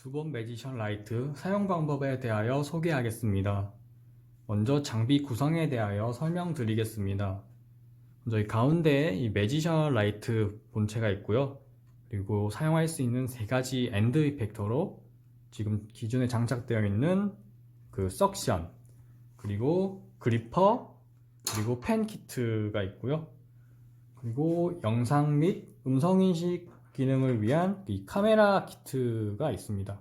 두번 매지션 라이트 사용 방법에 대하여 소개하겠습니다. 먼저 장비 구성에 대하여 설명드리겠습니다. 먼저 이 가운데에 이 매지션 라이트 본체가 있고요. 그리고 사용할 수 있는 세 가지 엔드 이펙터로 지금 기존에 장착되어 있는 그 석션, 그리고 그리퍼, 그리고 펜 키트가 있고요. 그리고 영상 및 음성 인식 기능을 위한 이 카메라 키트가 있습니다.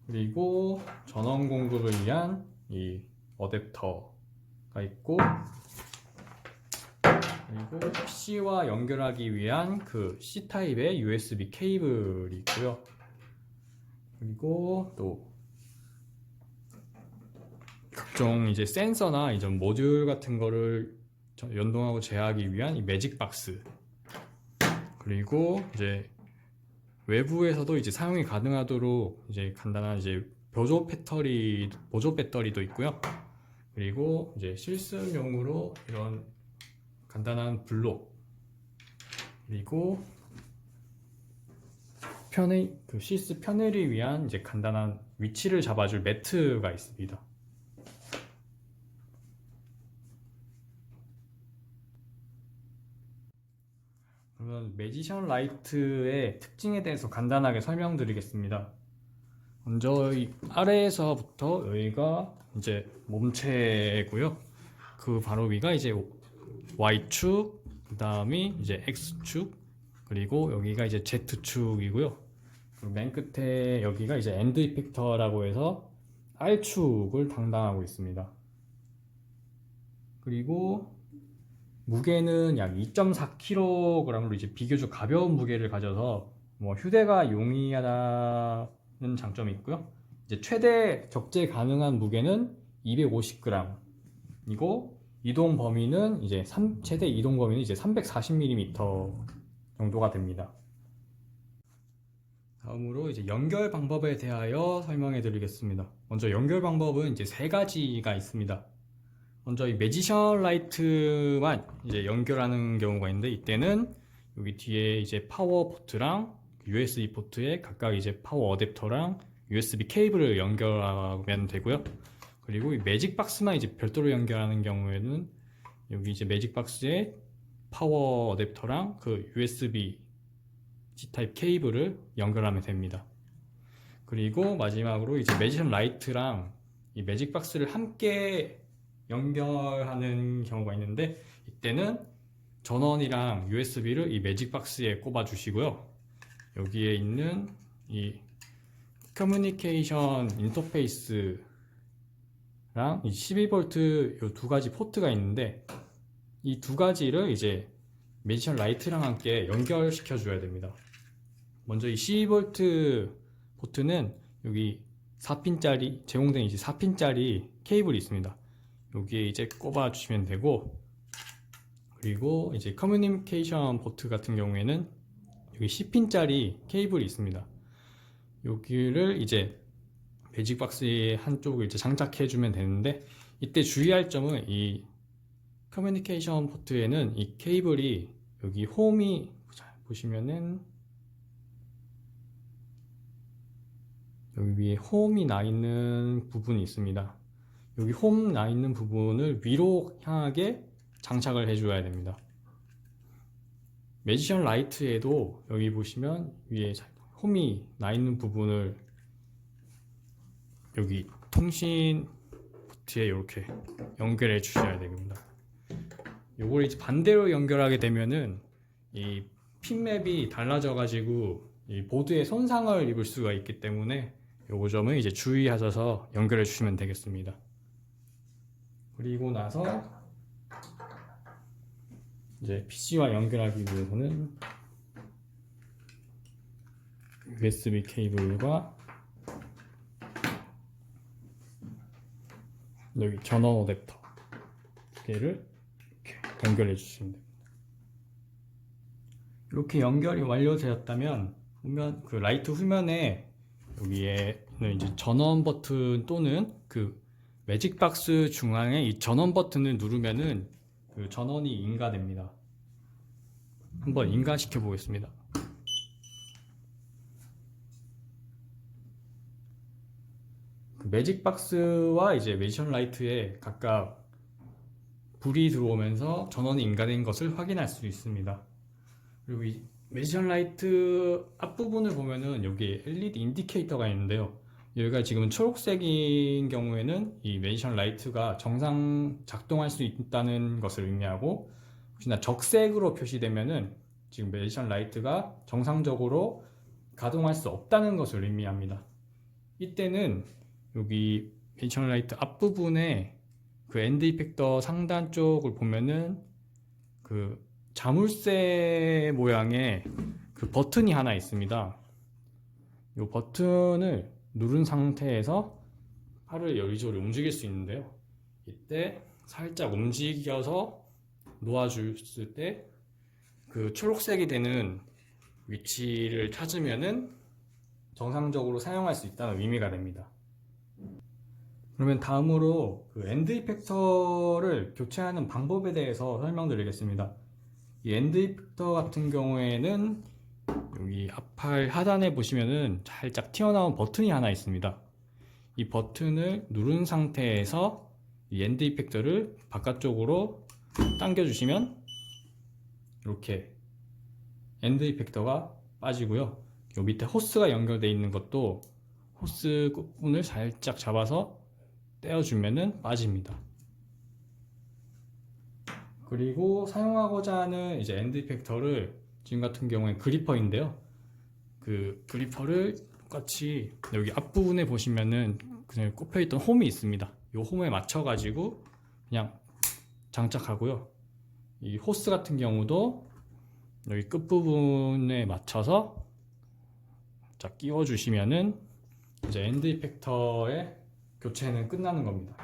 그리고 전원 공급을 위한 이 어댑터가 있고, 그리고 PC와 연결하기 위한 그 C타입의 USB 케이블이 있고요. 그리고 또 각종 이제 센서나 이런 모듈 같은 거를 연동하고 제어하기 위한 이 매직 박스, 그리고 이제 외부에서도 이제 사용이 가능하도록 이제 간단한 이제 보조 배터리도 있고요. 그리고 이제 실습용으로 이런 간단한 블록, 그리고 실습 편의를 위한 이제 간단한 위치를 잡아줄 매트가 있습니다. 그러면 매지션 라이트의 특징에 대해서 간단하게 설명드리겠습니다. 먼저 이 아래에서부터 여기가 이제 몸체고요. 그 바로 위가 이제 Y축, 그 다음이 이제 X축, 그리고 여기가 이제 Z축이고요. 그리고 맨 끝에 여기가 이제 엔드 이펙터라고 해서 R축을 담당하고 있습니다. 그리고 무게는 약 2.4kg으로 이제 비교적 가벼운 무게를 가져서 뭐 휴대가 용이하다는 장점이 있고요. 이제 최대 적재 가능한 무게는 250g이고 이동 범위는 이제 최대 이동 범위는 이제 340mm 정도가 됩니다. 다음으로 이제 연결 방법에 대하여 설명해 드리겠습니다. 먼저 연결 방법은 이제 세 가지가 있습니다. 먼저 이 매지션 라이트만 이제 연결하는 경우가 있는데, 이때는 여기 뒤에 이제 파워 포트랑 USB 포트에 각각 이제 파워 어댑터랑 USB 케이블을 연결하면 되고요. 그리고 이 매직 박스만 이제 별도로 연결하는 경우에는 여기 이제 매직 박스에 파워 어댑터랑 그 USB C타입 케이블을 연결하면 됩니다. 그리고 마지막으로 이제 매지션 라이트랑 이 매직 박스를 함께 연결하는 경우가 있는데, 이때는 전원이랑 USB를 이 매직 박스에 꼽아 주시고요. 여기에 있는 이 커뮤니케이션 인터페이스랑 이 12V 이 두 가지 포트가 있는데, 이 두 가지를 이제 매지션 라이트랑 함께 연결시켜 줘야 됩니다. 먼저 이 12V 포트는 여기 4핀짜리 제공된 이제 4핀짜리 케이블이 있습니다. 여기에 이제 꼽아 주시면 되고, 그리고 이제 커뮤니케이션 포트 같은 경우에는 여기 10핀짜리 케이블이 있습니다. 여기를 이제 매직 박스의 한쪽을 이제 장착해 주면 되는데, 이때 주의할 점은 이 커뮤니케이션 포트에는 이 케이블이 여기 홈이 보시면은 여기 위에 홈이 나 있는 부분이 있습니다. 여기 홈 나 있는 부분을 위로 향하게 장착을 해줘야 됩니다. 매지션 라이트에도 여기 보시면 위에 홈이 나 있는 부분을 여기 통신 포트에 이렇게 연결해 주셔야 됩니다. 요걸 이제 반대로 연결하게 되면은 이 핀맵이 달라져 가지고 이 보드에 손상을 입을 수가 있기 때문에 요 점은 이제 주의하셔서 연결해 주시면 되겠습니다. 그리고 나서 이제 PC와 연결하기 위해서는 USB 케이블과 여기 전원 어댑터 두 개를 이렇게 연결해 주시면 됩니다. 이렇게 연결이 완료되었다면 보면 그 라이트 후면에 여기에는 이제 전원 버튼 또는 그 매직 박스 중앙에 이 전원 버튼을 누르면은 그 전원이 인가됩니다. 한번 인가시켜 보겠습니다. 그 매직박스와 이제 매지션 라이트에 각각 불이 들어오면서 전원이 인가된 것을 확인할 수 있습니다. 그리고 이 매지션 라이트 앞부분을 보면은 여기 LED 인디케이터가 있는데요. 여기가 지금 초록색인 경우에는 이 매지션 라이트가 정상 작동할 수 있다는 것을 의미하고, 혹시나 적색으로 표시되면은 지금 매지션 라이트가 정상적으로 가동할 수 없다는 것을 의미합니다. 이때는 여기 매지션 라이트 앞부분에 그 엔드 이펙터 상단 쪽을 보면은 그 자물쇠 모양의 그 버튼이 하나 있습니다. 이 버튼을 누른 상태에서 팔을 여리저리 움직일 수 있는데요. 이때 살짝 움직여서 놓아줬을 때 그 초록색이 되는 위치를 찾으면은 정상적으로 사용할 수 있다는 의미가 됩니다. 그러면 다음으로 그 엔드 이펙터를 교체하는 방법에 대해서 설명드리겠습니다. 이 엔드 이펙터 같은 경우에는 여기 앞팔 하단에 보시면은 살짝 튀어나온 버튼이 하나 있습니다. 이 버튼을 누른 상태에서 이 엔드 이펙터를 바깥쪽으로 당겨주시면 이렇게 엔드 이펙터가 빠지고요. 요 밑에 호스가 연결되어 있는 것도 호스 부분을 살짝 잡아서 떼어주면은 빠집니다. 그리고 사용하고자 하는 이제 엔드 이펙터를 지금 같은 경우에 그리퍼인데요. 그 그리퍼를 똑같이 여기 앞부분에 보시면은 그냥 꼽혀있던 홈이 있습니다. 이 홈에 맞춰가지고 그냥 장착하고요. 이 호스 같은 경우도 여기 끝부분에 맞춰서 자 끼워 주시면은 이제 엔드 이펙터의 교체는 끝나는 겁니다.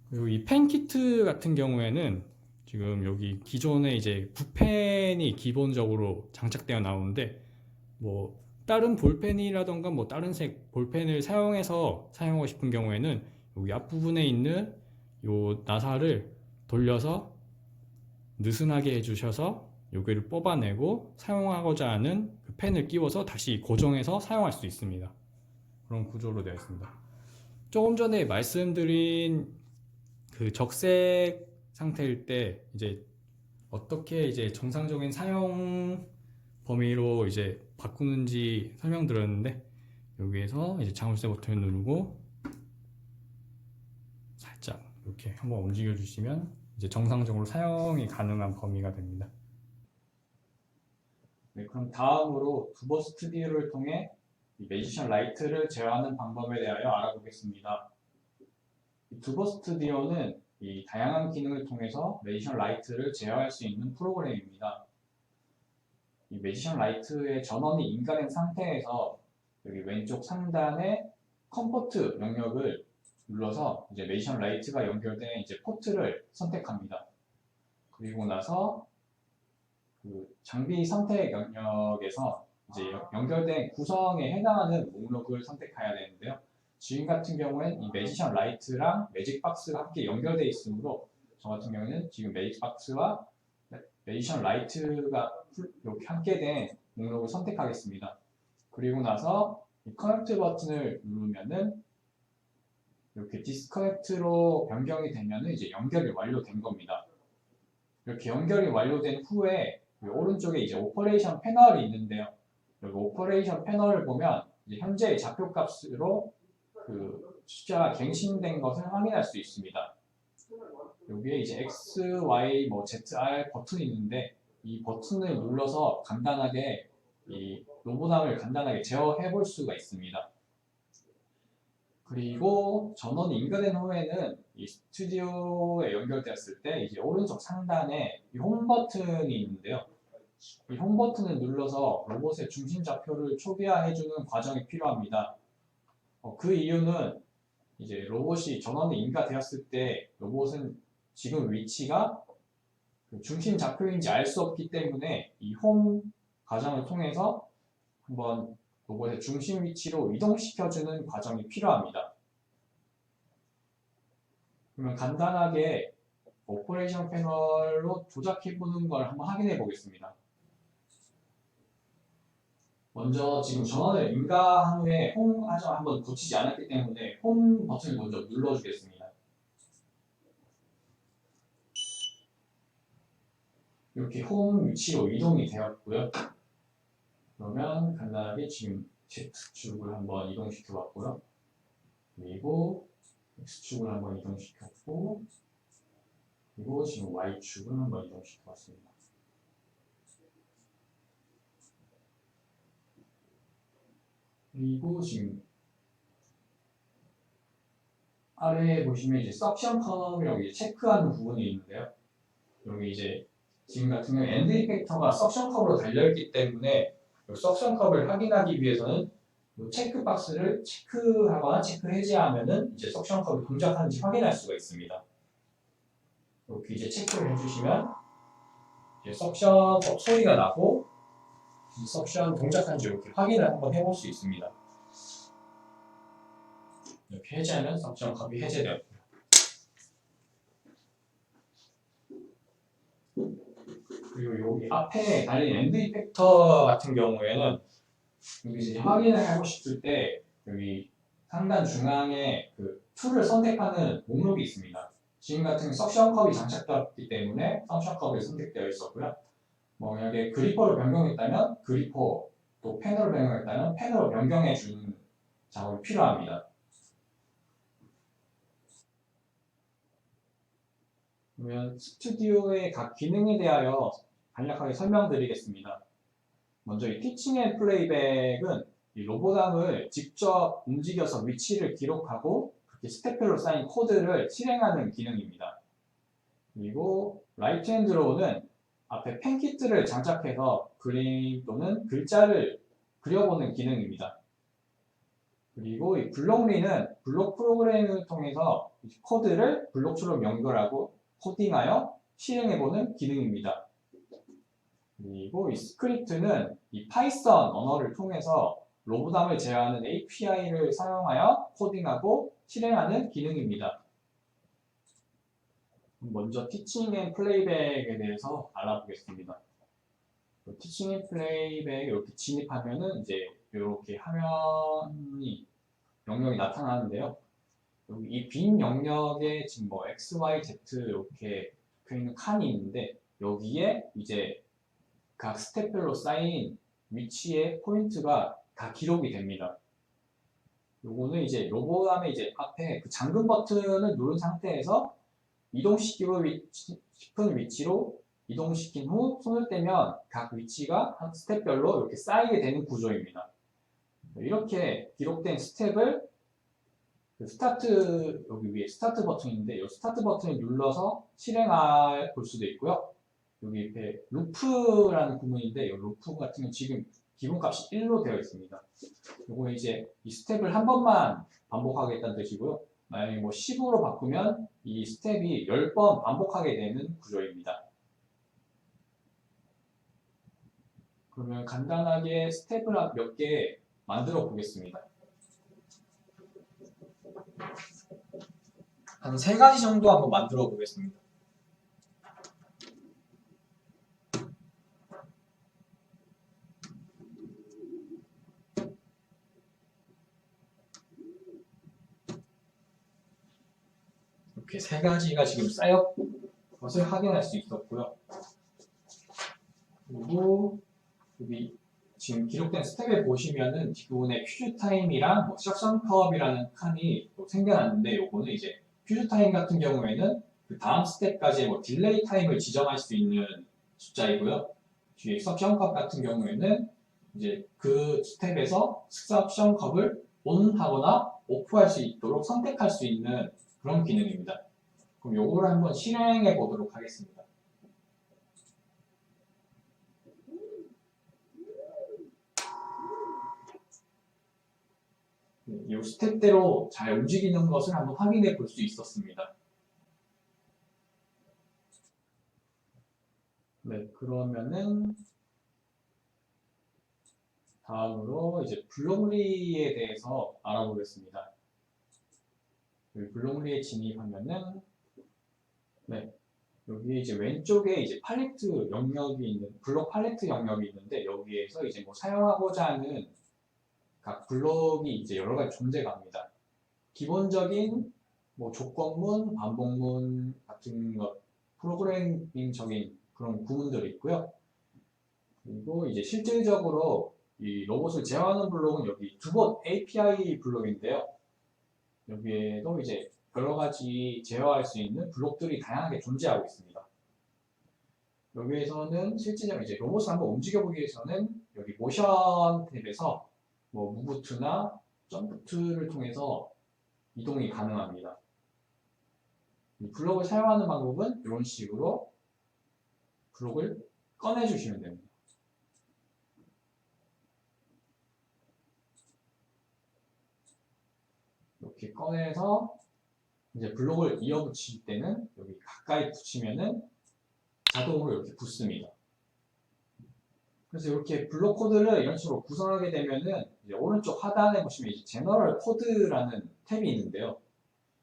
그리고 이 펜 키트 같은 경우에는 지금 여기 기존에 이제 붓펜이 기본적으로 장착되어 나오는데, 뭐 다른 볼펜이라던가 뭐 다른 색 볼펜을 사용해서 사용하고 싶은 경우에는 여기 앞부분에 있는 요 나사를 돌려서 느슨하게 해주셔서 여기를 뽑아내고 사용하고자 하는 그 펜을 끼워서 다시 고정해서 사용할 수 있습니다. 그런 구조로 되어 있습니다. 조금 전에 말씀드린 그 적색 상태일 때 이제 어떻게 이제 정상적인 사용 범위로 이제 바꾸는지 설명드렸는데, 여기에서 이제 자물쇠 버튼을 누르고 살짝 이렇게 한번 움직여 주시면 이제 정상적으로 사용이 가능한 범위가 됩니다. 네, 그럼 다음으로 두버 스튜디오를 통해 이 매지션 라이트를 제어하는 방법에 대하여 알아보겠습니다. 이 두버 스튜디오는 이 다양한 기능을 통해서 매지션 라이트를 제어할 수 있는 프로그램입니다. 이 매지션 라이트의 전원이 인가된 상태에서 여기 왼쪽 상단에 컴포트 영역을 눌러서 이제 매지션 라이트가 연결된 이제 포트를 선택합니다. 그리고 나서 그 장비 선택 영역에서 이제 연결된 구성에 해당하는 목록을 선택해야 되는데요. 지금 같은 경우에는 이 매지션 라이트랑 매직박스가 함께 연결되어 있으므로 저 같은 경우에는 지금 매직박스와 매지션 라이트가 이렇게 함께 된 목록을 선택하겠습니다. 그리고 나서 이 커넥트 버튼을 누르면은 이렇게 디스커넥트로 변경이 되면은 이제 연결이 완료된 겁니다. 이렇게 연결이 완료된 후에 오른쪽에 이제 오퍼레이션 패널이 있는데요. 여기 오퍼레이션 패널을 보면 이제 현재의 좌표값으로 그 숫자가 갱신된 것을 확인할 수 있습니다. 여기에 이제 X, Y, 뭐 ZR 버튼이 있는데, 이 버튼을 눌러서 간단하게 이 로보담을 간단하게 제어해 볼 수가 있습니다. 그리고 전원이 인가된 후에는 이 스튜디오에 연결되었을 때 이제 오른쪽 상단에 이 홈 버튼이 있는데요. 이 홈 버튼을 눌러서 로봇의 중심 좌표를 초기화해주는 과정이 필요합니다. 그 이유는 이제 로봇이 전원이 인가되었을 때 로봇은 지금 위치가 중심 좌표인지 알 수 없기 때문에 이 홈 과정을 통해서 한번 로봇의 중심 위치로 이동시켜주는 과정이 필요합니다. 그러면 간단하게 오퍼레이션 패널로 조작해보는 걸 한번 확인해 보겠습니다. 먼저 지금 전원을 인가한 후에 홈 하정 한번 고치지 않았기 때문에 홈 버튼을 먼저 눌러주겠습니다. 이렇게 홈 위치로 이동이 되었고요. 그러면 간단하게 지금 Z축을 한번 이동시켜 봤고요. 그리고 X축을 한번 이동시켰고, 그리고 지금 Y축을 한번 이동시켜 봤습니다. 그리고 지금 아래에 보시면 이제 석션 컵이라고 이제 체크하는 부분이 있는데요. 여기 이제 지금 같은 경우 엔드 이펙터가 석션 컵으로 달려있기 때문에 이 석션 컵을 확인하기 위해서는 이 체크 박스를 체크하거나 체크 해제하면은 이제 석션 컵이 동작하는지 확인할 수가 있습니다. 이렇게 이제 체크를 해주시면 이제 석션 컵 소리가 나고 이 석션 동작하는지 이렇게 확인을 한번 해볼 수 있습니다. 이렇게 해제하면 석션 컵이 해제되었고요. 그리고 여기 앞에 달린 엔드 이펙터 같은 경우에는 여기 이제 확인을 하고 싶을 때 여기 상단 중앙에 그 툴을 선택하는 목록이 있습니다. 지금 같은 석션 컵이 장착되었기 때문에 석션 컵이 선택되어 있었고요. 만약에 그리퍼를 변경했다면 그리퍼, 또 패널을 변경했다면 패널을 변경해 주는 작업이 필요합니다. 그러면 스튜디오의 각 기능에 대하여 간략하게 설명드리겠습니다. 먼저 이 티칭 앤 플레이백은 이 로보담을 직접 움직여서 위치를 기록하고 그렇게 스텝별로 쌓인 코드를 실행하는 기능입니다. 그리고 라이트 앤 드로우는 앞에 펜키트를 장착해서 그림 또는 글자를 그려보는 기능입니다. 그리고 이 블록리는 블록 프로그램을 통해서 코드를 블록처럼 연결하고 코딩하여 실행해보는 기능입니다. 그리고 이 스크립트는 이 파이썬 언어를 통해서 로보담을 제어하는 API를 사용하여 코딩하고 실행하는 기능입니다. 먼저 티칭 앤 플레이백에 대해서 알아보겠습니다. 티칭 앤 플레이백 이렇게 진입하면은 이제 이렇게 화면이 영역이 나타나는데요. 여기 이 빈 영역에 지금 뭐 X, Y, Z 이렇게 적혀 있는 칸이 있는데 여기에 이제 각 스텝별로 쌓인 위치의 포인트가 다 기록이 됩니다. 요거는 이제 로보담의 이제 앞에 그 잠금 버튼을 누른 상태에서 이동시키고 싶은 위치로 이동시킨 후 손을 떼면 각 위치가 한 스텝별로 이렇게 쌓이게 되는 구조입니다. 이렇게 기록된 스텝을 그 스타트, 여기 위에 스타트 버튼인데 이 스타트 버튼을 눌러서 실행할 볼 수도 있고요. 여기 옆에 루프라는 구문인데 이 루프 같은 경우 지금 기본값이 1로 되어 있습니다. 요거 이제 이 스텝을 한 번만 반복하겠다는 뜻이고요. 만약에 뭐 10으로 바꾸면 이 스텝이 10번 반복하게 되는 구조입니다. 그러면 간단하게 스텝을 몇 개 만들어 보겠습니다. 한 3가지 정도 한번 만들어 보겠습니다. 이렇게 3가지가 지금 쌓였 것을 확인할 수 있었고요. 그리고 여기 지금 기록된 스텝에 보시면은 기존의 퓨즈 타임이랑 뭐 석션 컵이라는 칸이 또 생겨났는데 요거는 이제 퓨즈 타임 같은 경우에는 그 다음 스텝까지의 뭐 딜레이 타임을 지정할 수 있는 숫자이고요. 뒤에 석션 컵 같은 경우에는 이제 그 스텝에서 석션 컵을 온하거나 오프할 수 있도록 선택할 수 있는 그런 기능입니다. 그럼 요거를 한번 실행해 보도록 하겠습니다. 이 스텝대로 잘 움직이는 것을 한번 확인해 볼 수 있었습니다. 네, 그러면은 다음으로 이제 블록리에 대해서 알아보겠습니다. 블록리에 진입하면은 네, 여기 이제 왼쪽에 이제 팔레트 영역이 있는 블록 팔레트 영역이 있는데 여기에서 이제 뭐 사용하고자 하는 각 블록이 이제 여러 가지 존재가 합니다. 기본적인 뭐 조건문, 반복문 같은 것, 프로그래밍적인 그런 구문들이 있고요. 그리고 이제 실질적으로 이 로봇을 제어하는 블록은 여기 두봇 API 블록인데요. 여기에도 이제 여러 가지 제어할 수 있는 블록들이 다양하게 존재하고 있습니다. 여기에서는 실질적으로 이제 로봇을 한번 움직여보기 위해서는 여기 모션 탭에서 뭐 무브 툴이나 점프 툴을 통해서 이동이 가능합니다. 이 블록을 사용하는 방법은 이런 식으로 블록을 꺼내주시면 됩니다. 이렇게 꺼내서 이제 블록을 이어붙일 때는 여기 가까이 붙이면은 자동으로 이렇게 붙습니다. 그래서 이렇게 블록 코드를 이런 식으로 구성하게 되면은 이제 오른쪽 하단에 보시면 이제 제너럴 코드라는 탭이 있는데요.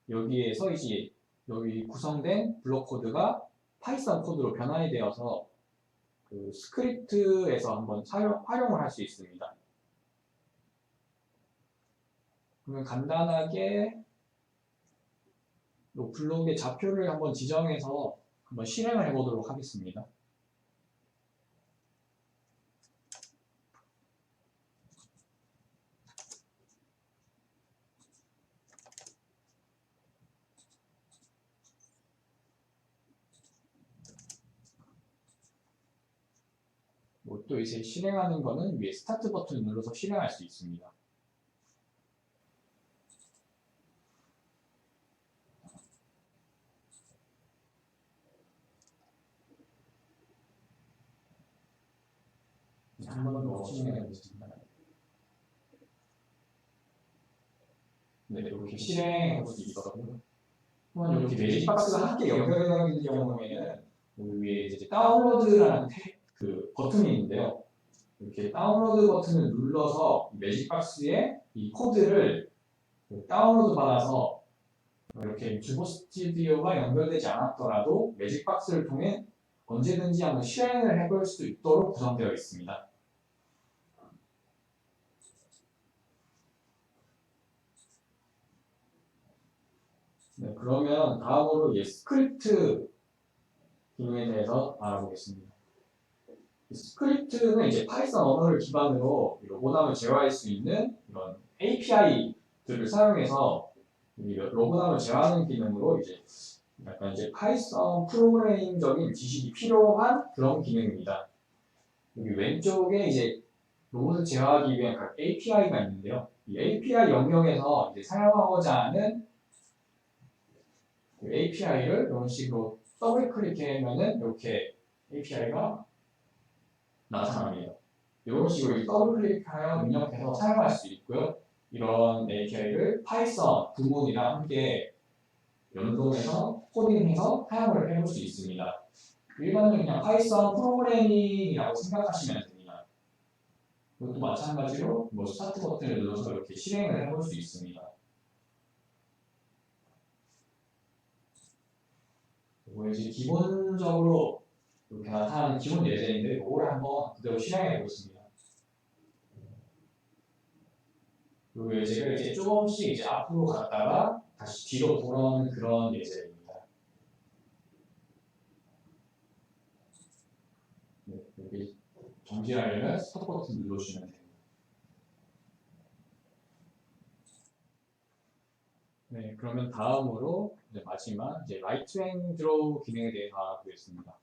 여기에서 이제 여기 구성된 블록 코드가 파이썬 코드로 변환이 되어서 그 스크립트에서 한번 활용을 할 수 있습니다. 그러면 간단하게 이 블록의 좌표를 한번 지정해서 한번 실행을 해보도록 하겠습니다. 또 이제 실행하는 거는 위에 스타트 버튼을 눌러서 실행할 수 있습니다. 한 번 더 실행해 보겠습니다. 네, 이렇게 실행해 볼 수 있었고요. 이렇게 매직박스가 함께 연결되어 있는 경우에는 위에 이제 다운로드라는 그 버튼이 있는데요. 이렇게 다운로드 버튼을 눌러서 매직박스에 이 코드를 다운로드 받아서 이렇게 주보 스튜디오가 연결되지 않았더라도 매직박스를 통해 언제든지 한번 실행을 해볼 수 있도록 구성되어 있습니다. 네, 그러면 다음으로 스크립트 기능에 대해서 알아보겠습니다. 스크립트는 이제 파이썬 언어를 기반으로 로봇암을 제어할 수 있는 이런 API들을 사용해서 로봇암을 제어하는 기능으로 이제 약간 이제 파이썬 프로그래밍적인 지식이 필요한 그런 기능입니다. 여기 왼쪽에 이제 로봇을 제어하기 위한 각 API가 있는데요. 이 API 영역에서 이제 사용하고자 하는 그 API를 이런 식으로 더블 클릭하면은 이렇게 API가 나타납니다. 이런 식으로 더블 클릭하여 입력해서 사용할 수 있고요. 이런 API를 파이썬 구문이랑 함께 연동해서 코딩해서 사용을 해볼 수 있습니다. 일반적인 그냥 파이썬 프로그래밍이라고 생각하시면 됩니다. 이것도 마찬가지로 뭐 스타트 버튼을 눌러서 이렇게 실행을 해볼 수 있습니다. 이제 기본적으로 이렇게 나타나는 기본 예제인데 이거를 한번 그대로 실행해 보겠습니다. 이 예제가 이제 조금씩 이제 앞으로 갔다가 다시 뒤로 돌아오는 그런 예제입니다. 네, 여기 정지하려면 스톱 버튼 눌러주시면 됩니다. 네, 그러면 다음으로 이제 마지막 이제 라이트 앤 드로우 기능에 대해서 알아보겠습니다.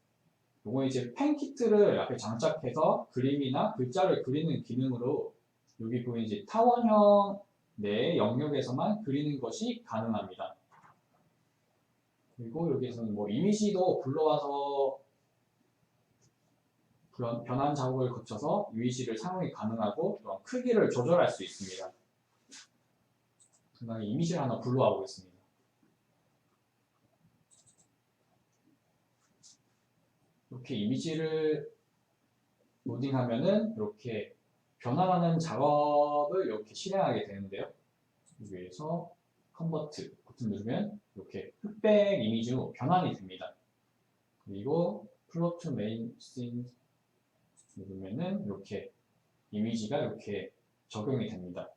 이거 이제 펜 키트를 앞에 장착해서 그림이나 글자를 그리는 기능으로 여기 보이는 이제 타원형 내 영역에서만 그리는 것이 가능합니다. 그리고 여기에서는 뭐 이미지도 불러와서 그런 변환 작업을 거쳐서 이미지를 사용이 가능하고 또한 크기를 조절할 수 있습니다. 그다음에 이미지를 하나 불러와 보겠습니다. 이렇게 이미지를 로딩하면은 이렇게 변환하는 작업을 이렇게 실행하게 되는데요. 여기에서 컨버트 버튼 누르면 이렇게 흑백 이미지로 변환이 됩니다. 그리고 플로트 메인 씬 누르면은 이렇게 이미지가 이렇게 적용이 됩니다.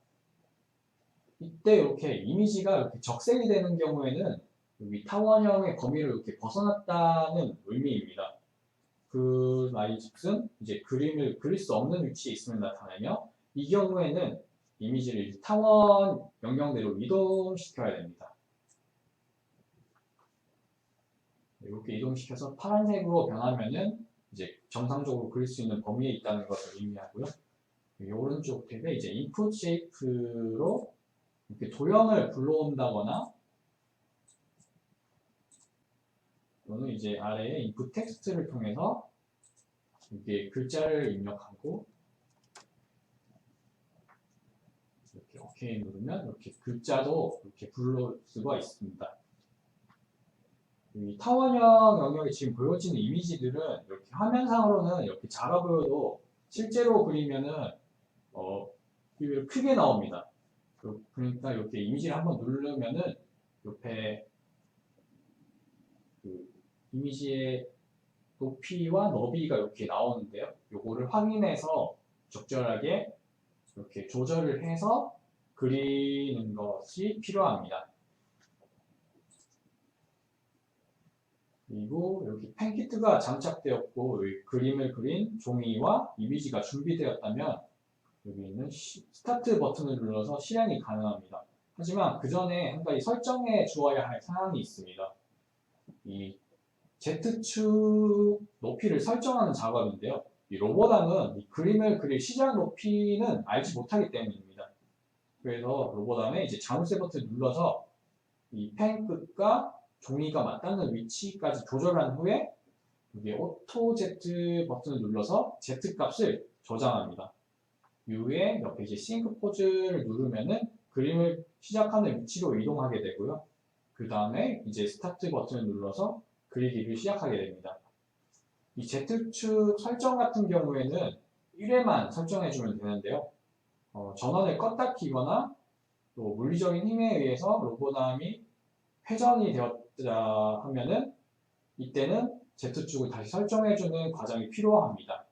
이때 이렇게 이미지가 이렇게 적색이 되는 경우에는 여기 타원형의 범위를 이렇게 벗어났다는 의미입니다. 그 말인즉슨 이제 그림을 그릴 수 없는 위치에 있음을 나타내며 이 경우에는 이미지를 타원 영역대로 이동시켜야 됩니다. 이렇게 이동시켜서 파란색으로 변하면은 이제 정상적으로 그릴 수 있는 범위에 있다는 것을 의미하고요. 이 오른쪽 탭에 이제 인풋 쉐이프로 이렇게 도형을 불러온다거나 또는 이제 아래에 인풋 텍스트를 통해서 이렇게 글자를 입력하고 이렇게 OK 누르면 이렇게 글자도 이렇게 불러올 수가 있습니다. 이 타원형 영역에 지금 보여지는 이미지들은 이렇게 화면상으로는 이렇게 작아 보여도 실제로 그리면은 크게 나옵니다. 그러니까 이렇게 이미지를 한번 누르면은 옆에 그 이미지의 높이와 너비가 이렇게 나오는데요. 요거를 확인해서 적절하게 이렇게 조절을 해서 그리는 것이 필요합니다. 그리고 여기 펜키트가 장착되었고 여기 그림을 그린 종이와 이미지가 준비되었다면 여기 있는 스타트 버튼을 눌러서 실행이 가능합니다. 하지만 그 전에 한 가지 설정해 주어야 할 사항이 있습니다. 이 Z축 높이를 설정하는 작업인데요. 이 로보담은 이 그림을 그릴 시작 높이는 알지 못하기 때문입니다. 그래서 로보담에 이제 자물쇠 버튼을 눌러서 이 펜 끝과 종이가 맞닿는 위치까지 조절한 후에 여기 오토 Z 버튼을 눌러서 Z 값을 저장합니다. 이후에 옆에 이제 싱크 포즈를 누르면은 그림을 시작하는 위치로 이동하게 되고요. 그 다음에 이제 스타트 버튼을 눌러서 그리기를 시작하게 됩니다. 이 Z축 설정 같은 경우에는 1회만 설정해주면 되는데요. 전원을 껐다 키거나 또 물리적인 힘에 의해서 로보담이 회전이 되었다 하면은 이때는 Z축을 다시 설정해주는 과정이 필요합니다.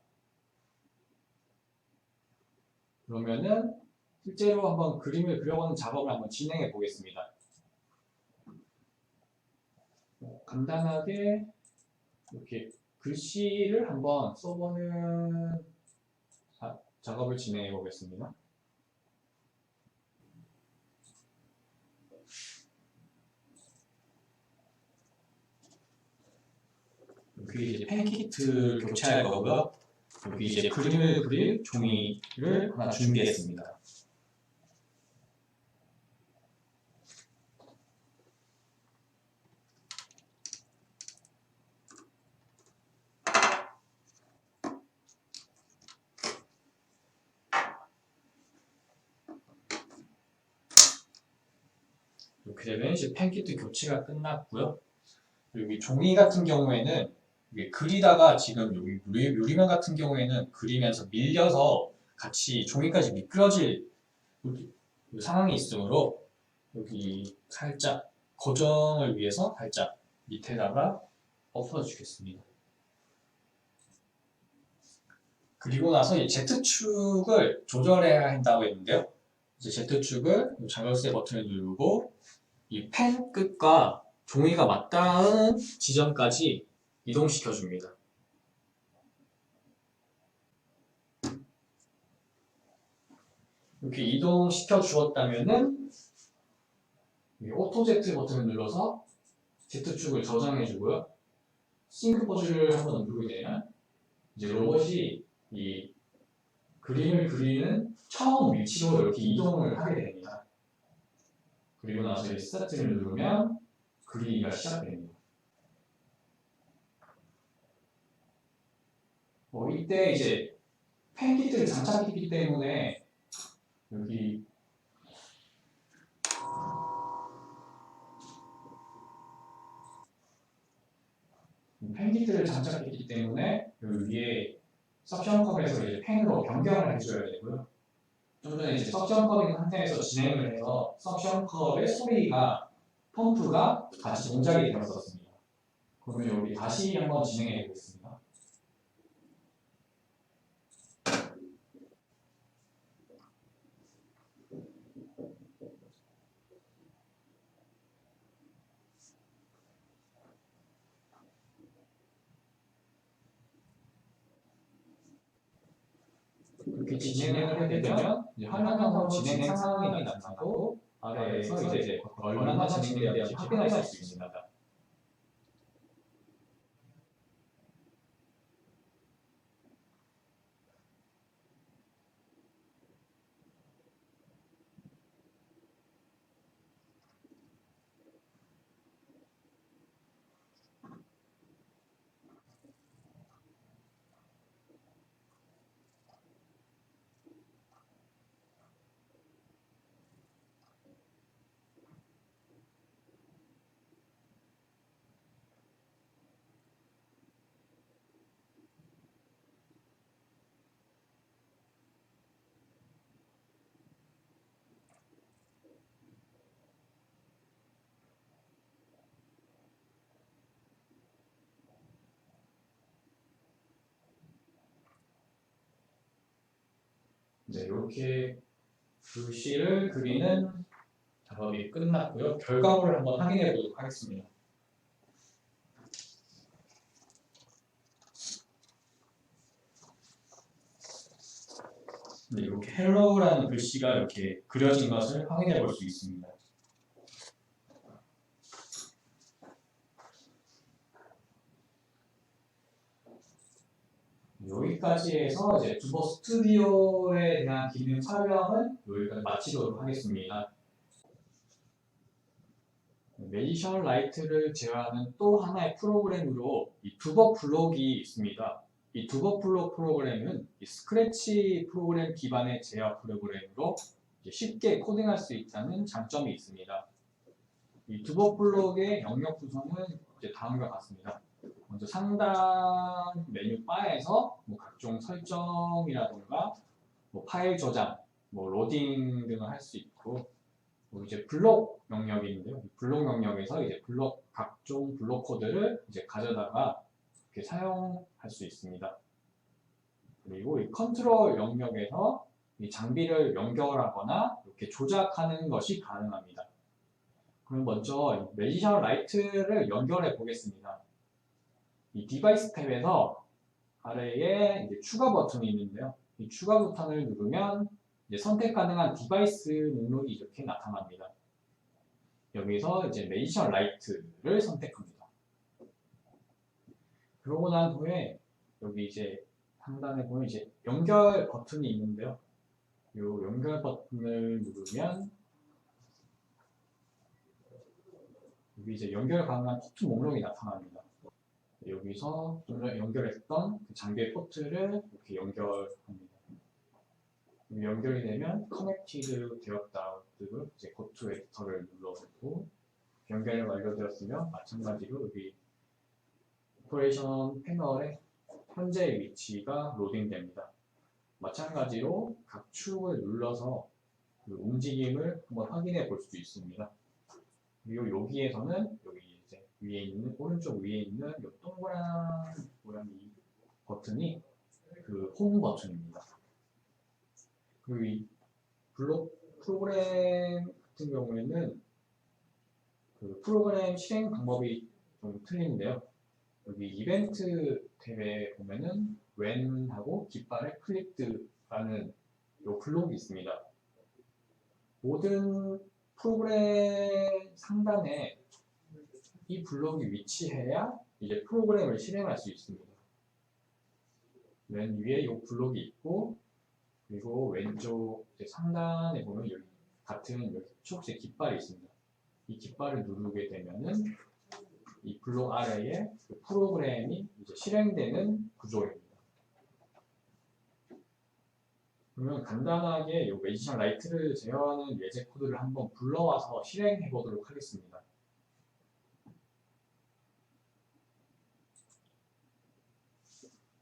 그러면은 실제로 한번 그림을 그려보는 작업을 한번 진행해 보겠습니다. 간단하게 이렇게 글씨를 한번 써보는 작업을 진행해 보겠습니다. 여기 이제 펜키트를 교체할 거고요. 여기 이제 그림을 그릴 종이를 하나 준비했습니다. 이렇게 되면 이제 펜키트 교체가 끝났고요. 여기 종이 같은 경우에는 그리다가 지금 여기 유리면 같은 경우에는 그리면서 밀려서 같이 종이까지 미끄러질 상황이 있으므로 여기 살짝 고정을 위해서 살짝 밑에다가 엎어주겠습니다. 그리고 나서 이 Z축을 조절해야 한다고 했는데요. 이제 Z축을 자물쇠 버튼을 누르고 이 펜 끝과 종이가 맞닿은 지점까지 이동시켜 줍니다. 이렇게 이동시켜 주었다면은 오토 Z 버튼을 눌러서 Z축을 저장해 주고요. 싱크 포즈를 한번 누르게 되면 이제 로봇이 이 그림을 그리는 처음 위치로 이렇게 이동을 하게 됩니다. 그리고 나서 이 스타트를 누르면 그리기가 시작됩니다. 이때 이제 펜키트를 장착했기 때문에 여기 펜키트를 장착했기 때문에 여기 위에 석션컵에서 이제 펜으로 변경을 해줘야 되고요. 좀 전에 이제 석션컵인 상태에서 진행을 해서 석션컵의 소리가 펌프가 같이 동작이 되었었습니다. 그러면 우리 다시 한번 진행해 보겠습니다. 이렇게 진행을 하게 되면 이제 화면상으로 진행 상황이 나타나고 아래에서 이제 얼마나 진행되었는지 확인할 수 있습니다. 네, 이렇게 글씨를 그리는 작업이 끝났고요. 결과물을 한번 확인해 보도록 하겠습니다. 네, 이렇게 헬로우라는 글씨가 이렇게 그려진 것을 확인해 볼 수 있습니다. 여기까지 해서 이제 두버 스튜디오에 대한 기능 촬영은 여기까지 마치도록 하겠습니다. 매지션 라이트를 제어하는 또 하나의 프로그램으로 이 두버 블록이 있습니다. 이 두버 블록 프로그램은 이 스크래치 프로그램 기반의 제어 프로그램으로 쉽게 코딩할 수 있다는 장점이 있습니다. 이 두버 블록의 영역 구성은 이제 다음과 같습니다. 먼저 상단 메뉴 바에서 뭐 각종 설정이라든가 뭐 파일 저장, 뭐 로딩 등을 할 수 있고, 뭐 이제 블록 영역이 있는데요. 블록 영역에서 이제 각종 블록 코드를 이제 가져다가 이렇게 사용할 수 있습니다. 그리고 이 컨트롤 영역에서 이 장비를 연결하거나 이렇게 조작하는 것이 가능합니다. 그럼 먼저 매지션 라이트를 연결해 보겠습니다. 이 디바이스 탭에서 아래에 이제 추가 버튼이 있는데요. 이 추가 버튼을 누르면 이제 선택 가능한 디바이스 목록이 이렇게 나타납니다. 여기서 이제 매지션 라이트를 선택합니다. 그러고 난 후에 여기 이제 상단에 보면 이제 연결 버튼이 있는데요. 이 연결 버튼을 누르면 여기 이제 연결 가능한 포트 목록이 나타납니다. 여기서 좀 전에 연결했던 그 장비의 포트를 이렇게 연결합니다. 연결이 되면 커넥티드 되었다 뜨고 이제 고투 에디터를 눌러주고 연결이 완료되었으면 마찬가지로 여기 오퍼레이션 패널에 현재의 위치가 로딩됩니다. 마찬가지로 각 축을 눌러서 그 움직임을 한번 확인해 볼 수 있습니다. 그리고 여기에서는 여기 이제 위에 있는 오른쪽 위에 있는 이 동그란 모양의 버튼이 그 홈 버튼입니다. 그리고 이 블록 프로그램 같은 경우에는 그 프로그램 실행 방법이 좀 틀린데요. 여기 이벤트 탭에 보면은 when하고 깃발의 클릭드라는 요 블록이 있습니다. 모든 프로그램 상단에 이 블록이 위치해야 이제 프로그램을 실행할 수 있습니다. 맨 위에 이 블록이 있고, 그리고 왼쪽 상단에 보면 여기 같은 여기 초록색 깃발이 있습니다. 이 깃발을 누르게 되면은 이 블록 아래에 그 프로그램이 이제 실행되는 구조입니다. 그러면 간단하게 이 매지션 라이트를 제어하는 예제 코드를 한번 불러와서 실행해 보도록 하겠습니다.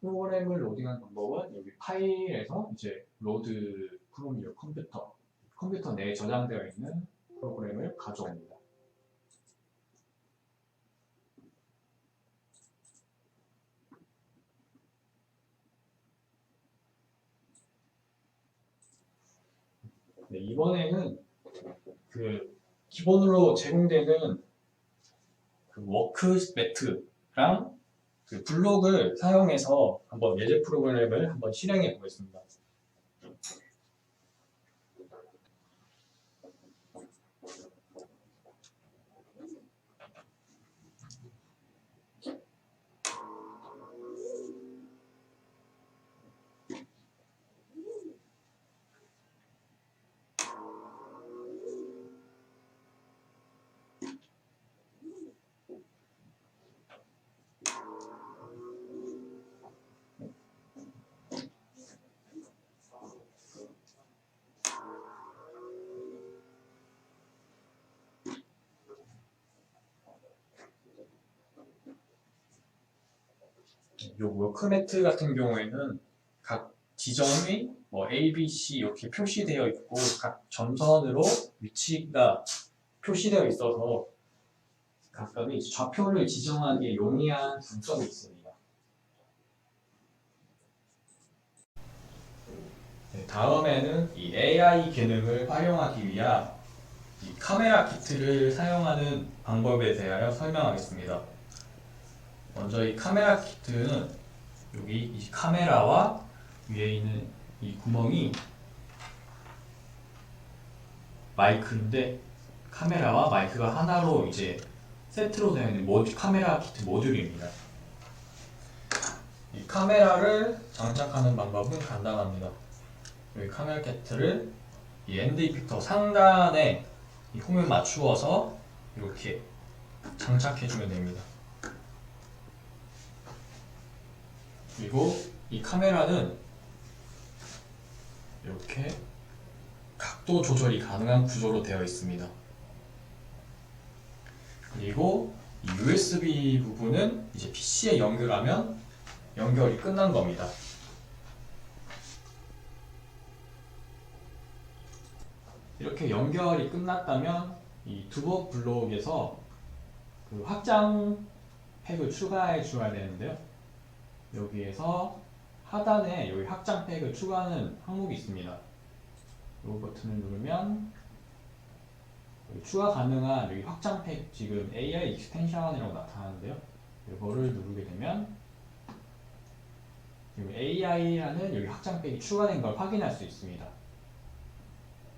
프로그램을 로딩하는 방법은 여기 파일에서 이제 로드 프롬 유어 컴퓨터 내에 저장되어 있는 프로그램을 가져옵니다. 네, 이번에는 그 기본으로 제공되는 그 워크 매트랑 그 블록을 사용해서 한번 예제 프로그램을 한번 실행해 보겠습니다. 요 워크매트 같은 경우에는 각 지점이 뭐 A, B, C 이렇게 표시되어 있고 각 점선으로 위치가 표시되어 있어서 각각의 좌표를 지정하기에 용이한 장점이 있습니다. 네, 다음에는 이 AI 기능을 활용하기 위한 이 카메라 키트를 사용하는 방법에 대하여 설명하겠습니다. 먼저 이 카메라 키트는 여기 이 카메라와 위에 있는 이 구멍이 마이크인데 카메라와 마이크가 하나로 이제 세트로 되어 있는 카메라 키트 모듈입니다. 이 카메라를 장착하는 방법은 간단합니다. 여기 카메라 키트를 이 엔드 이펙터 상단에 이 홈을 맞추어서 이렇게 장착해주면 됩니다. 그리고 이 카메라는 이렇게 각도 조절이 가능한 구조로 되어 있습니다. 그리고 이 USB 부분은 이제 PC에 연결하면 연결이 끝난 겁니다. 이렇게 연결이 끝났다면 이 두버 블록에서 그 확장 팩을 추가해 줘야 되는데요. 여기에서 하단에 여기 확장 팩을 추가하는 항목이 있습니다. 이 버튼을 누르면 여기 추가 가능한 여기 확장 팩 지금 AI 익스텐션이라고 나타나는데요. 이거를 누르게 되면 지금 AI라는 여기 확장 팩이 추가된 걸 확인할 수 있습니다.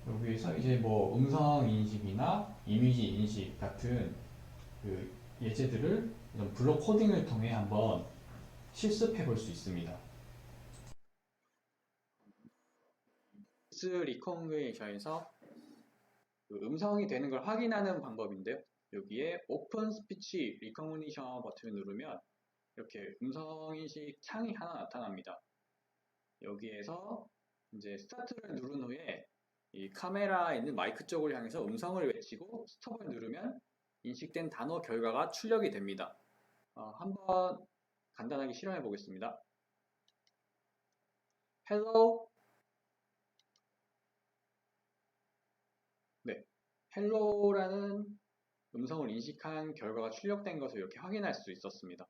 여기에서 이제 뭐 음성 인식이나 이미지 인식 같은 그 예제들을 이런 블록 코딩을 통해 한번 실습해 볼 수 있습니다. 보이스 리코그니션에서 그 음성이 되는 걸 확인하는 방법인데요. 여기에 오픈 스피치 리코그니션 버튼을 누르면 이렇게 음성 인식 창이 하나 나타납니다. 여기에서 이제 스타트를 누른 후에 이 카메라에 있는 마이크 쪽을 향해서 음성을 외치고 스톱을 누르면 인식된 단어 결과가 출력이 됩니다. 한번 간단하게 실험해 보겠습니다. Hello. 네, Hello라는 음성을 인식한 결과가 출력된 것을 이렇게 확인할 수 있었습니다.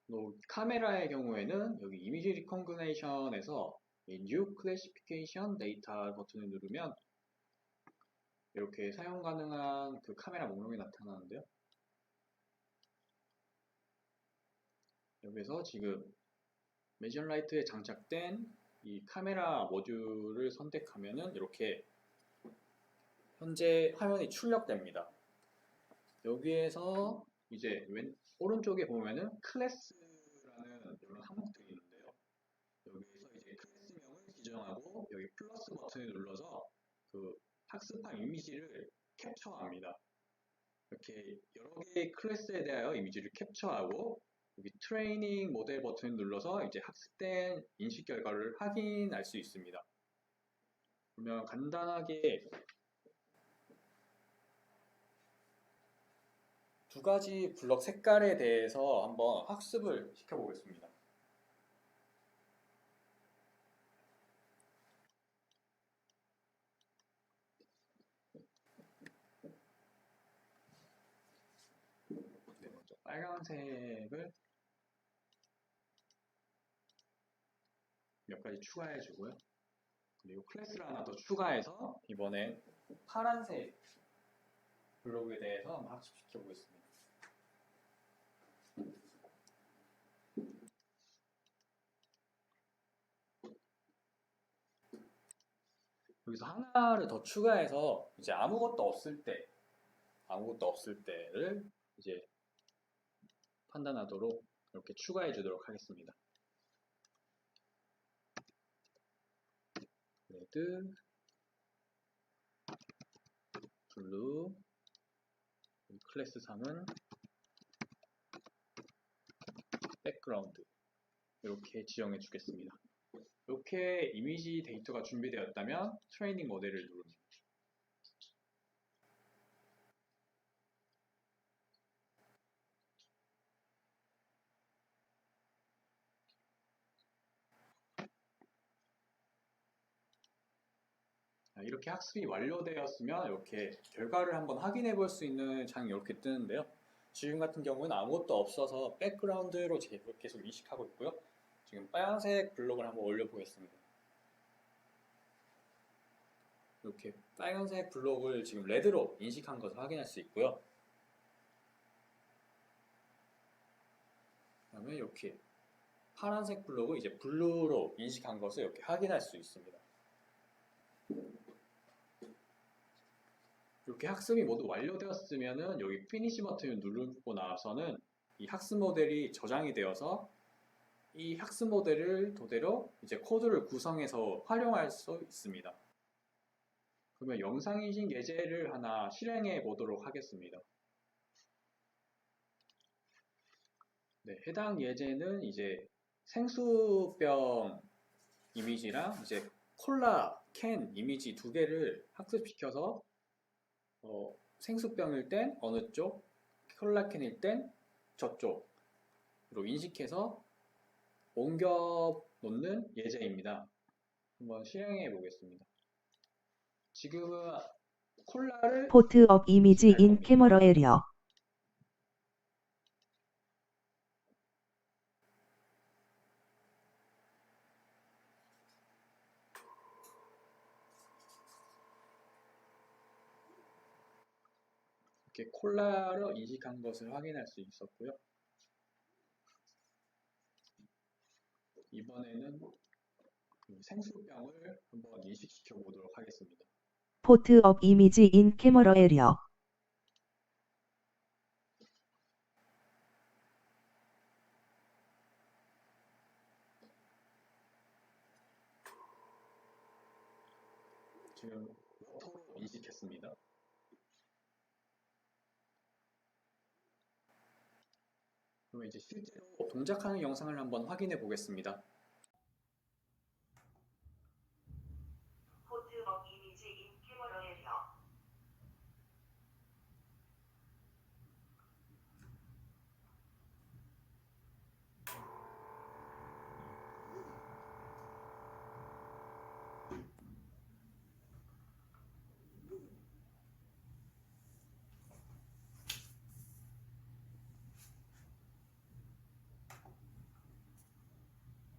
또 카메라의 경우에는 여기 이미지 리코그니션에서 New Classification Data 버튼을 누르면 이렇게 사용 가능한 그 카메라 목록이 나타나는데요. 여기서 지금 매지언라이트에 장착된 이 카메라 모듈을 선택하면은 이렇게 현재 화면이 출력됩니다. 여기에서 이제 오른쪽에 보면은 클래스라는 이런 항목들이 있는데요. 여기에서 이제 클래스명을 지정하고 여기 플러스 버튼을 눌러서 그 학습한 이미지를 캡처합니다. 이렇게 여러 개의 클래스에 대하여 이미지를 캡처하고 여기 트레이닝 모델 버튼을 눌러서 이제 학습된 인식 결과를 확인할 수 있습니다. 그러면 간단하게 두 가지 블럭 색깔에 대해서 한번 학습을 시켜보겠습니다. 네, 먼저 빨간색을 몇 가지 추가해 주고요. 그리고 클래스를 하나 더 추가해서 이번에 파란색 블록에 대해서 한번 학습시켜 보겠습니다. 여기서 하나를 더 추가해서 이제 아무것도 없을 때를 이제 판단하도록 이렇게 추가해 주도록 하겠습니다. 레드, 블루, 클래스 3은 백그라운드 이렇게 지정해 주겠습니다. 이렇게 이미지 데이터가 준비되었다면 트레이닝 모델을 누릅니다. 이렇게 학습이 완료되었으면 이렇게 결과를 한번 확인해 볼 수 있는 창이 이렇게 뜨는데요. 지금 같은 경우는 아무것도 없어서 백그라운드로 계속 인식하고 있고요. 지금 빨간색 블록을 한번 올려보겠습니다. 이렇게 빨간색 블록을 지금 레드로 인식한 것을 확인할 수 있고요. 그 다음에 이렇게 파란색 블록을 이제 블루로 인식한 것을 이렇게 확인할 수 있습니다. 이렇게 학습이 모두 완료되었으면은 여기 피니시 버튼을 누르고 나서는 이 학습 모델이 저장이 되어서 이 학습 모델을 토대로 이제 코드를 구성해서 활용할 수 있습니다. 그러면 영상인식 예제를 하나 실행해 보도록 하겠습니다. 네, 해당 예제는 이제 생수병 이미지랑 이제 콜라 캔 이미지 두 개를 학습시켜서 생수병일 땐 어느 쪽, 콜라 캔일 땐 저쪽으로 인식해서 옮겨 놓는 예제입니다. 한번 실행해 보겠습니다. 지금은 콜라를 Put up image in camera area. 이렇게 콜라로 인식한 것을 확인할 수 있었고요. 이번에는 생수병을 한번 인식시켜 보도록 하겠습니다. Put up image in camera area. 지금 워터로 인식했습니다. 그럼 이제 실제로 동작하는 영상을 한번 확인해 보겠습니다. Put up image in camera area.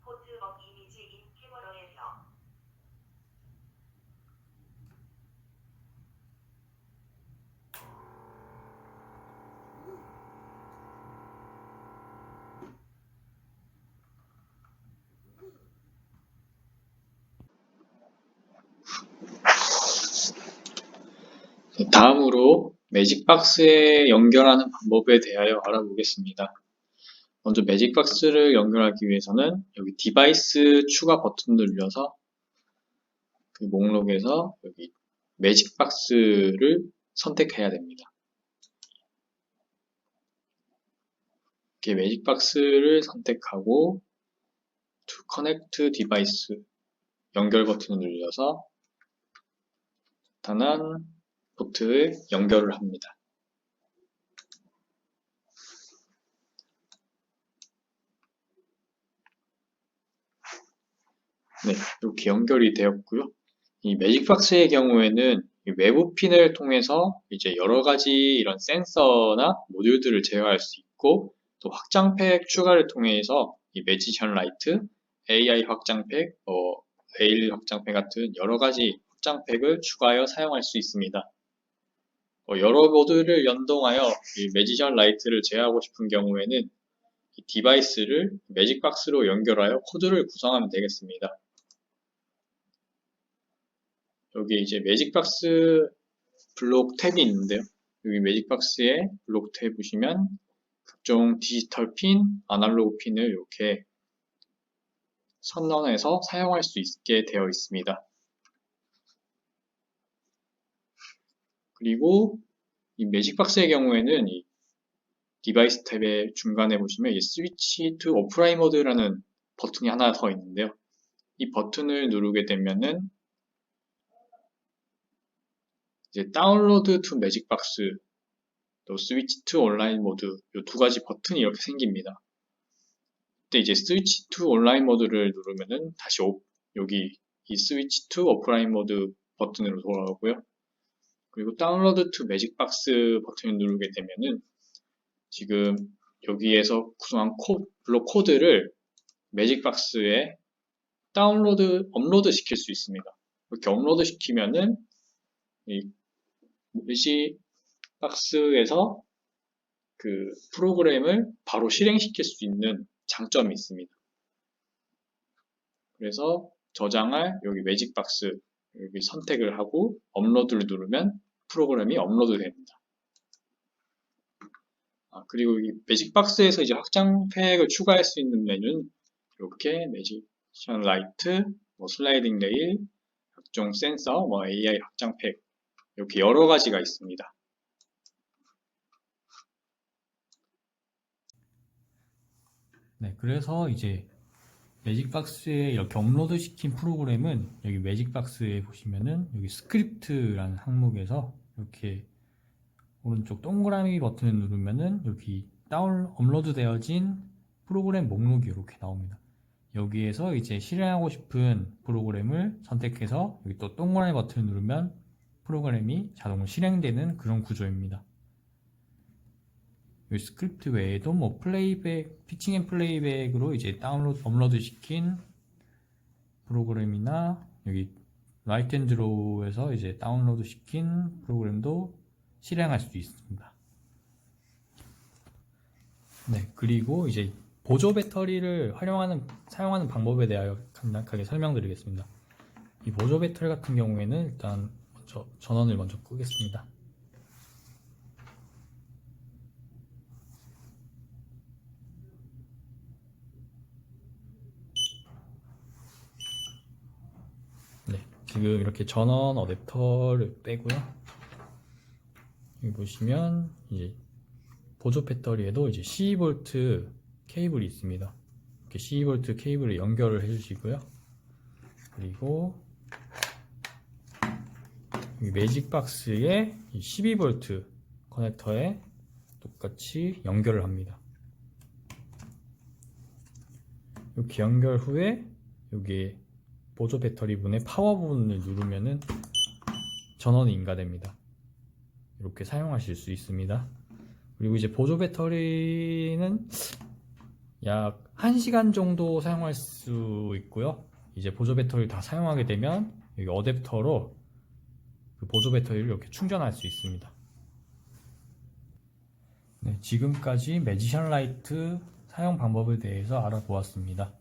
Put up image in camera area. 다음으로 매직박스에 연결하는 방법에 대하여 알아보겠습니다. 먼저 매직박스를 연결하기 위해서는 여기 디바이스 추가 버튼을 눌러서 그 목록에서 여기 매직박스를 선택해야 됩니다. 이렇게 매직박스를 선택하고 To Connect Device 연결 버튼을 눌러서 나타난 포트에 연결을 합니다. 네, 이렇게 연결이 되었고요. 이 매직박스의 경우에는 이 외부 핀을 통해서 이제 여러 가지 이런 센서나 모듈들을 제어할 수 있고 또 확장팩 추가를 통해서 이 매지션 라이트, AI 확장팩, 레일 확장팩 같은 여러 가지 확장팩을 추가하여 사용할 수 있습니다. 여러 모드를 연동하여 이 매지션 라이트를 제어하고 싶은 경우에는 이 디바이스를 매직박스로 연결하여 코드를 구성하면 되겠습니다. 여기 이제 매직박스 블록 탭이 있는데요. 여기 매직박스의 블록 탭 보시면 각종 디지털 핀, 아날로그 핀을 이렇게 선언해서 사용할 수 있게 되어 있습니다. 그리고 이 매직박스의 경우에는 이 디바이스 탭의 중간에 보시면 이 스위치 투 오프라인 모드라는 버튼이 하나 더 있는데요. 이 버튼을 누르게 되면은 이제 다운로드 투 매직박스 또 스위치 투 온라인 모드 이 두 가지 버튼이 이렇게 생깁니다. 그때 이제 스위치 투 온라인 모드를 누르면은 다시 여기 이 스위치 투 오프라인 모드 버튼으로 돌아오고요. 그리고 다운로드 투 매직박스 버튼을 누르게 되면은 지금 여기에서 구성한 블록 코드를 매직박스에 업로드 시킬 수 있습니다. 이렇게 업로드 시키면은 이 매직박스에서 그 프로그램을 바로 실행시킬 수 있는 장점이 있습니다. 그래서 저장할 여기 매직박스 여기 선택을 하고 업로드를 누르면 프로그램이 업로드 됩니다. 그리고 이 매직박스에서 이제 확장팩을 추가할 수 있는 메뉴는 이렇게 매지션 라이트, 슬라이딩 레일, 각종 센서, AI 확장팩 이렇게 여러 가지가 있습니다. 네, 그래서 이제 매직박스에 이렇게 업로드 시킨 프로그램은 여기 매직박스에 보시면은 여기 스크립트라는 항목에서 이렇게 오른쪽 동그라미 버튼을 누르면은 여기 업로드 되어진 프로그램 목록이 이렇게 나옵니다. 여기에서 이제 실행하고 싶은 프로그램을 선택해서 여기 또 동그라미 버튼을 누르면 프로그램이 자동으로 실행되는 그런 구조입니다. 이 스크립트 외에도 피칭 앤 플레이백으로 이제 업로드 시킨 프로그램이나 여기 라이트 앤 드로우에서 이제 다운로드 시킨 프로그램도 실행할 수 있습니다. 네, 그리고 이제 보조 배터리를 사용하는 방법에 대하여 간략하게 설명드리겠습니다. 이 보조 배터리 같은 경우에는 일단 전원을 먼저 끄겠습니다. 네, 지금 이렇게 전원 어댑터를 빼고요. 여기 보시면 이제 보조 배터리에도 이제 12V 케이블이 있습니다. 이렇게 12V 케이블을 연결을 해주시고요. 그리고 이 매직박스에 12V 커넥터에 똑같이 연결을 합니다. 이렇게 연결 후에 여기 보조 배터리 분의 파워 부분을 누르면은 전원이 인가됩니다. 이렇게 사용하실 수 있습니다. 그리고 이제 보조 배터리는 약 1시간 정도 사용할 수 있고요. 이제 보조 배터리를 다 사용하게 되면 여기 어댑터로 그 보조 배터리를 이렇게 충전할 수 있습니다. 네, 지금까지 매지션 라이트 사용 방법에 대해서 알아보았습니다.